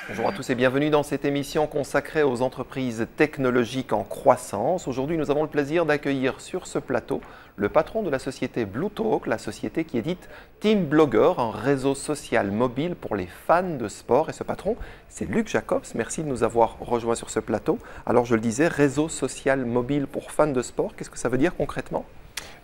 Bonjour à tous et bienvenue dans cette émission consacrée aux entreprises technologiques en croissance. Aujourd'hui, nous avons le plaisir d'accueillir sur ce plateau le patron de la société Bluetalk, la société qui édite TeamBlogger, un réseau social mobile pour les fans de sport. Et ce patron, c'est Luc Jacobs. Merci de nous avoir rejoints sur ce plateau. Alors, je le disais, réseau social mobile pour fans de sport, qu'est-ce que ça veut dire concrètement ?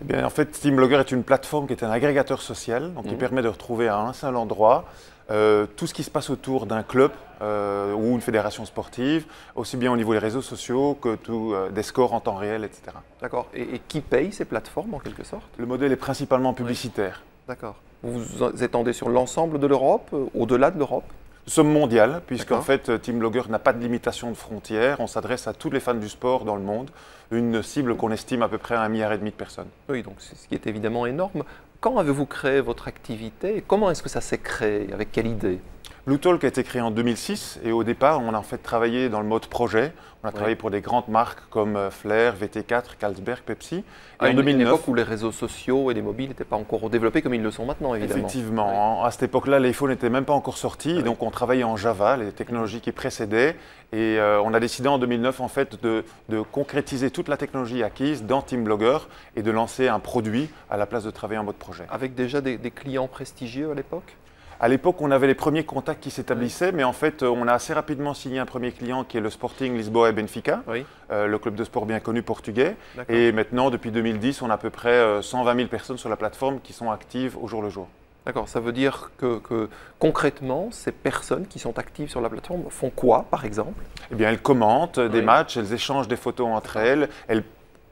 Eh bien, en fait, TeamBlogger est une plateforme qui est un agrégateur social, donc qui permet de retrouver à un seul endroit tout ce qui se passe autour d'un club ou une fédération sportive, aussi bien au niveau des réseaux sociaux que des scores en temps réel, etc. D'accord. Et qui paye ces plateformes en quelque sorte ? Le modèle est principalement publicitaire. D'accord. Vous vous étendez sur l'ensemble de l'Europe, au-delà de l'Europe ? Nous sommes mondial, puisqu'en fait, TeamBlogger n'a pas de limitation de frontières. On s'adresse à tous les fans du sport dans le monde, une cible qu'on estime à peu près à 1,5 milliard de personnes. Oui, donc c'est ce qui est évidemment énorme. Quand avez-vous créé votre activité et comment est-ce que ça s'est créé ? Avec quelle idée ? Bluetalk a été créé en 2006 et au départ, on a en fait travaillé dans le mode projet. On a travaillé pour des grandes marques comme Flair, VT4, Carlsberg, Pepsi. Et en 2009, une époque où les réseaux sociaux et les mobiles n'étaient pas encore développés comme ils le sont maintenant, évidemment. Effectivement. À cette époque-là, l'iPhone n'était même pas encore sorti. Donc, on travaillait en Java, les technologies qui précédaient. Et on a décidé en 2009, en fait, de concrétiser toute la technologie acquise dans TeamBlogger et de lancer un produit à la place de travailler en mode projet. Avec déjà des clients prestigieux à l'époque ? À l'époque, on avait les premiers contacts qui s'établissaient, mais en fait, on a assez rapidement signé un premier client qui est le Sporting Lisboa et Benfica, le club de sport bien connu portugais. Et maintenant, depuis 2010, on a à peu près 120 000 personnes sur la plateforme qui sont actives au jour le jour. D'accord, ça veut dire que concrètement, ces personnes qui sont actives sur la plateforme font quoi, par exemple ? Eh bien, elles commentent des matchs, elles échangent des photos entre elles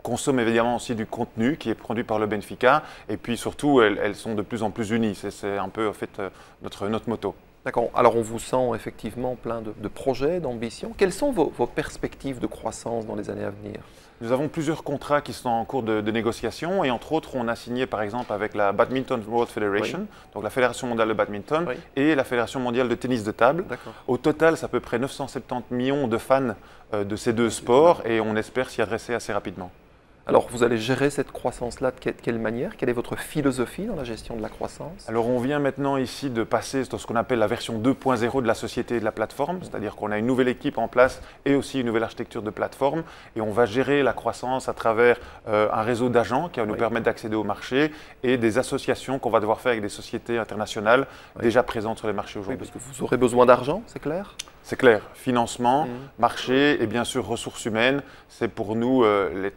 consomment évidemment aussi du contenu qui est produit par le Benfica et puis surtout elles sont de plus en plus unies. C'est un peu en fait notre motto. D'accord. Alors on vous sent effectivement plein de projets, d'ambitions. Quelles sont vos perspectives de croissance dans les années à venir ? Nous avons plusieurs contrats qui sont en cours de négociation et entre autres on a signé par exemple avec la Badminton World Federation, donc la Fédération mondiale de badminton et la Fédération mondiale de tennis de table. Au total, c'est à peu près 970 millions de fans de ces deux sports et on espère s'y adresser assez rapidement. Alors, vous allez gérer cette croissance-là de quelle manière ? Quelle est votre philosophie dans la gestion de la croissance ? Alors, on vient maintenant ici de passer dans ce qu'on appelle la version 2.0 de la société et de la plateforme, c'est-à-dire qu'on a une nouvelle équipe en place et aussi une nouvelle architecture de plateforme et on va gérer la croissance à travers un réseau d'agents qui va nous permettre d'accéder au marché et des associations qu'on va devoir faire avec des sociétés internationales déjà présentes sur les marchés aujourd'hui. Oui, parce que vous aurez besoin d'argent, c'est clair ? C'est clair, financement, marché et bien sûr ressources humaines, c'est pour nous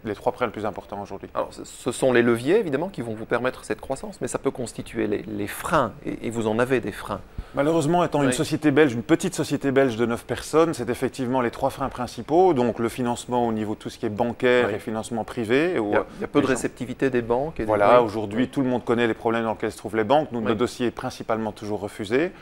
les trois points les plus importants aujourd'hui. Alors ce sont les leviers évidemment qui vont vous permettre cette croissance, mais ça peut constituer les freins et vous en avez des freins. Malheureusement, étant une société belge, une petite société belge de 9 personnes, c'est effectivement les trois freins principaux, donc le financement au niveau de tout ce qui est bancaire et financement privé. Il y a peu de réceptivité des banques. Voilà, aujourd'hui tout le monde connaît les problèmes dans lesquels se trouvent les banques, nous, notre dossier est principalement toujours refusé.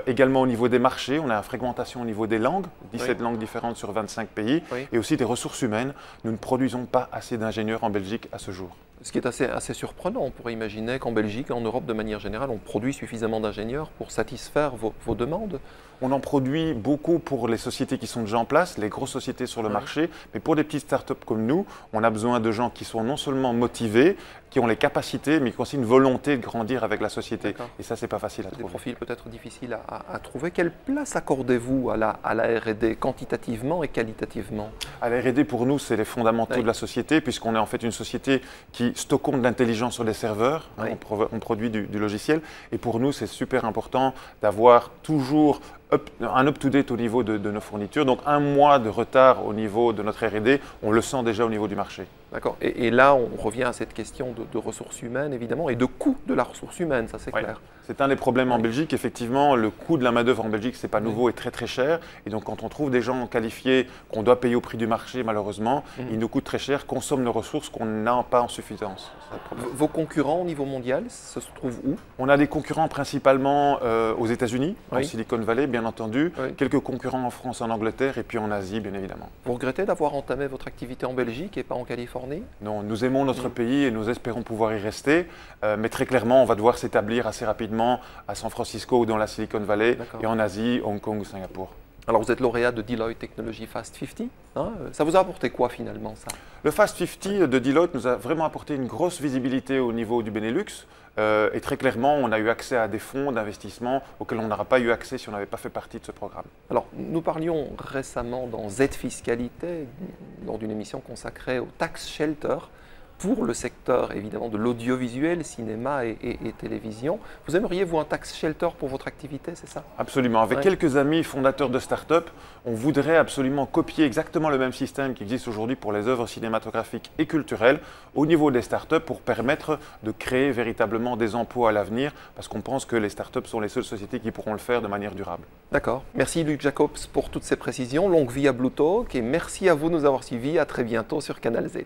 Également au niveau des marchés, on a une fragmentation au niveau des langues, 17 langues différentes sur 25 pays, et aussi des ressources humaines. Nous ne produisons pas assez d'ingénieurs en Belgique à ce jour. Ce qui est assez surprenant, on pourrait imaginer qu'en Belgique, en Europe de manière générale, on produit suffisamment d'ingénieurs pour satisfaire vos demandes. On en produit beaucoup pour les sociétés qui sont déjà en place, les grosses sociétés sur le marché, mais pour des petites startups comme nous, on a besoin de gens qui sont non seulement motivés, qui ont les capacités, mais qui ont aussi une volonté de grandir avec la société. Et ça, c'est pas facile à trouver. Des profils peut-être difficiles à trouver. Quelle place accordez-vous à la R&D quantitativement et qualitativement ? À la R&D, pour nous, c'est les fondamentaux de la société, puisqu'on est en fait une société qui stockons de l'intelligence sur des serveurs, on produit du logiciel, et pour nous, c'est super important d'avoir toujours un up-to-date au niveau de nos fournitures. Donc, un mois de retard au niveau de notre R&D, on le sent déjà au niveau du marché. D'accord. Et là, on revient à cette question de ressources humaines, évidemment, et de coût de la ressource humaine, ça c'est clair. C'est un des problèmes en Belgique. Effectivement, le coût de la main-d'œuvre en Belgique, ce n'est pas nouveau et très très cher. Et donc, quand on trouve des gens qualifiés qu'on doit payer au prix du marché, malheureusement, ils nous coûtent très cher, consomment nos ressources qu'on n'a pas en suffisance. Vos concurrents au niveau mondial, se trouvent où? On a des concurrents principalement aux États-Unis, en Silicon Valley, bien entendu. Quelques concurrents en France, en Angleterre et puis en Asie, bien évidemment. Vous regrettez d'avoir entamé votre activité en Belgique et pas en Californie? Non, nous aimons notre pays et nous espérons pouvoir y rester. Mais très clairement, on va devoir s'établir assez rapidement à San Francisco ou dans la Silicon Valley et en Asie, Hong Kong ou Singapour. Alors vous êtes lauréat de Deloitte Technology Fast 50. Hein, ça vous a apporté quoi finalement ça? Le Fast 50 de Deloitte nous a vraiment apporté une grosse visibilité au niveau du Benelux. Et très clairement, on a eu accès à des fonds d'investissement auxquels on n'aurait pas eu accès si on n'avait pas fait partie de ce programme. Alors, nous parlions récemment dans Z-Fiscalité, lors d'une émission consacrée au tax shelter, pour le secteur évidemment de l'audiovisuel, cinéma et télévision. Vous aimeriez, vous, un tax shelter pour votre activité, c'est ça? Absolument. Avec quelques amis fondateurs de start-up, on voudrait absolument copier exactement le même système qui existe aujourd'hui pour les œuvres cinématographiques et culturelles au niveau des start-up pour permettre de créer véritablement des emplois à l'avenir parce qu'on pense que les start-up sont les seules sociétés qui pourront le faire de manière durable. D'accord. Merci Luc Jacobs pour toutes ces précisions. Longue vie à Blue Talk et merci à vous de nous avoir suivis. À très bientôt sur Canal Z.